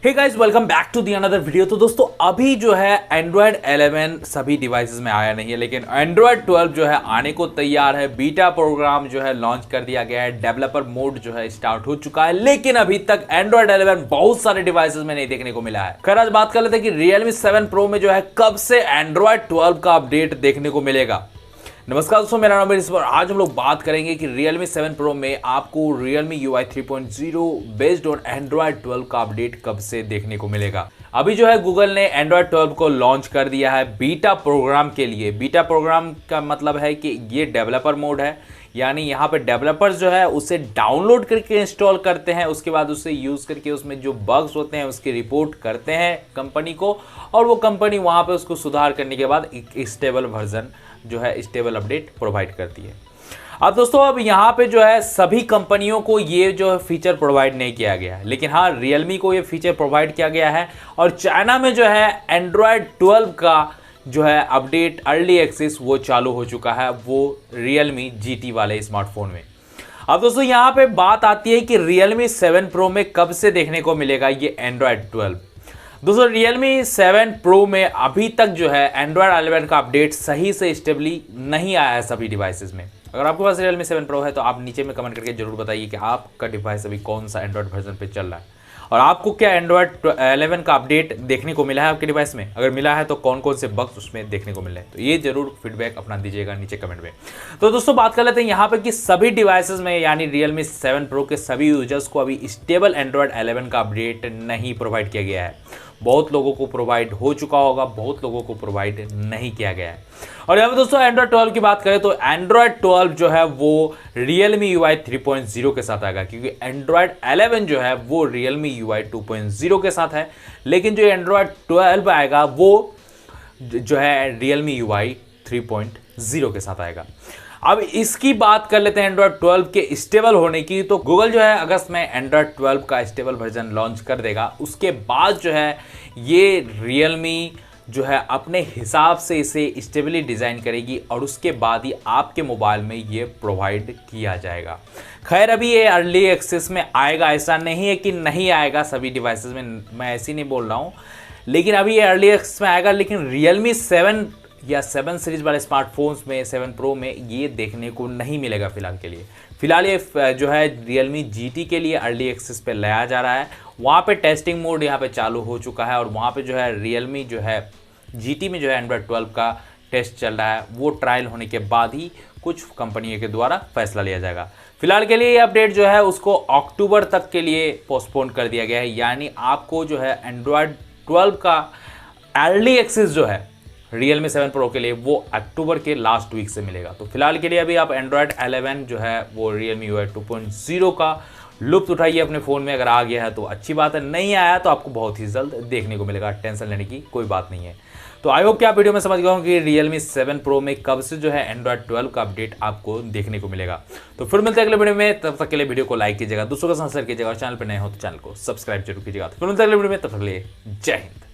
Hey guys, welcome back to the another video. तो दोस्तों अभी जो है एंड्रॉयड 11 सभी डिवाइसेस में आया नहीं है, लेकिन एंड्रॉयड 12 जो है आने को तैयार है। बीटा प्रोग्राम जो है लॉन्च कर दिया गया है, डेवलपर मोड जो है स्टार्ट हो चुका है, लेकिन अभी तक एंड्रॉयड 11 बहुत सारे डिवाइसेस में नहीं देखने को मिला है। खैर आज बात कर लेते हैं कि Realme 7 Pro में जो है कब से एंड्रॉयड 12 का अपडेट देखने को मिलेगा। नमस्कार दोस्तों, मेरा नाम है इस पर आज हम लोग बात करेंगे कि Realme 7 Pro में आपको realmeui 3.0 बेस्ड ऑन एंड्रॉयड 12 का अपडेट कब से देखने को मिलेगा। अभी जो है गूगल ने एंड्रॉयड 12 को लॉन्च कर दिया है बीटा प्रोग्राम के लिए। बीटा प्रोग्राम का मतलब है कि ये डेवलपर मोड है, यानी यहाँ पे डेवलपर्स जो है उसे डाउनलोड करके इंस्टॉल करते हैं, उसके बाद उसे यूज़ करके उसमें जो बग्स होते हैं उसकी रिपोर्ट करते हैं कंपनी को, और वो कंपनी वहाँ पे उसको सुधार करने के बाद एक स्टेबल वर्जन जो है स्टेबल अपडेट प्रोवाइड करती है। अब दोस्तों अब यहाँ पे जो है सभी कंपनियों को ये जो है फीचर प्रोवाइड नहीं किया गया है, लेकिन हाँ Realme को ये फीचर प्रोवाइड किया गया है। और चाइना में जो है एंड्रॉयड 12 का जो है अपडेट अर्ली एक्सेस वो चालू हो चुका है, वो Realme GT वाले स्मार्टफोन में। अब दोस्तों यहाँ पे बात आती है कि Realme 7 Pro में कब से देखने को मिलेगा ये एंड्रॉयड 12। दोस्तों Realme 7 Pro में अभी तक जो है एंड्रॉयड 11 का अपडेट सही से स्टेबली नहीं आया है सभी डिवाइसेस में। अगर आपके पास Realme 7 Pro है तो आप नीचे में कमेंट करके जरूर बताइए कि आपका डिवाइस अभी कौन सा एंड्रॉयड वर्जन पे चल रहा है और आपको क्या एंड्रॉयड 11 का अपडेट देखने को मिला है आपके डिवाइस में। अगर मिला है तो कौन कौन से बग्स उसमें देखने को मिल रहे हैं, तो ये जरूर फीडबैक अपना दीजिएगा नीचे कमेंट में। तो दोस्तों बात कर लेते हैं यहाँ पे कि सभी डिवाइसेस में यानी Realme 7 Pro के सभी यूजर्स को अभी स्टेबल एंड्रॉयड 11 का अपडेट नहीं प्रोवाइड किया गया है। बहुत लोगों को प्रोवाइड हो चुका होगा, बहुत लोगों को प्रोवाइड नहीं किया गया है। और यहाँ पे दोस्तों एंड्रॉयड 12 की बात करें तो एंड्रॉयड 12 जो है वो realmeui 3.0 के साथ आएगा, क्योंकि एंड्रॉयड 11 जो है वो realmeui 2.0 के साथ है, लेकिन जो एंड्रॉयड 12 आएगा वो जो है realmeui 3.0 के साथ आएगा। अब इसकी बात कर लेते हैं एंड्रॉयड 12 के स्टेबल होने की। तो गूगल जो है अगस्त में एंड्रॉयड 12 का स्टेबल वर्जन लॉन्च कर देगा। उसके बाद जो है ये Realme जो है अपने हिसाब से इसे स्टेबली डिज़ाइन करेगी और उसके बाद ही आपके मोबाइल में ये प्रोवाइड किया जाएगा। खैर अभी ये अर्ली एक्सेस में आएगा, ऐसा नहीं है कि नहीं आएगा सभी डिवाइसेस में, मैं ऐसे नहीं बोल रहा हूँ, लेकिन अभी ये अर्ली एक्सेस में आएगा। लेकिन Realme 7 या 7 सीरीज वाले स्मार्टफोन्स में 7 Pro में ये देखने को नहीं मिलेगा फिलहाल के लिए। फिलहाल ये जो है Realme GT के लिए अर्ली एक्सेस पे लाया जा रहा है। वहाँ पे टेस्टिंग मोड यहाँ पे चालू हो चुका है और वहाँ पे जो है Realme जो है GT में जो है एंड्रॉयड 12 का टेस्ट चल रहा है। वो ट्रायल होने के बाद ही कुछ कंपनियों के द्वारा फैसला लिया जाएगा। फिलहाल के लिए ये अपडेट जो है उसको अक्टूबर तक के लिए पोस्टपोन कर दिया गया है, यानी आपको जो है एंड्रॉयड 12 का अर्ली एक्सेस जो है Realme 7 Pro के लिए वो अक्टूबर के लास्ट वीक से मिलेगा। तो फिलहाल के लिए अभी आप एंड्रॉयड 11 जो है वो realmeui 2.0 का लुत्फ उठाइए अपने फ़ोन में। अगर आ गया है तो अच्छी बात है, नहीं आया तो आपको बहुत ही जल्द देखने को मिलेगा, टेंशन लेने की कोई बात नहीं है। तो आई होप कि आप वीडियो में समझ गए होंगे कि Realme 7 Pro में कब से जो है एंड्रॉयड 12 का अपडेट आपको देखने को मिलेगा। तो फिर मिलते हैं अगले वीडियो में, तब तक के लिए वीडियो को लाइक कीजिएगा, दूसरों का शेयर कीजिएगा और चैनल पर नए हो तो चैनल को सब्सक्राइब जरूर कीजिएगा। तो फिर मिलते हैं अगले वीडियो में, तब तक के लिए जय हिंद।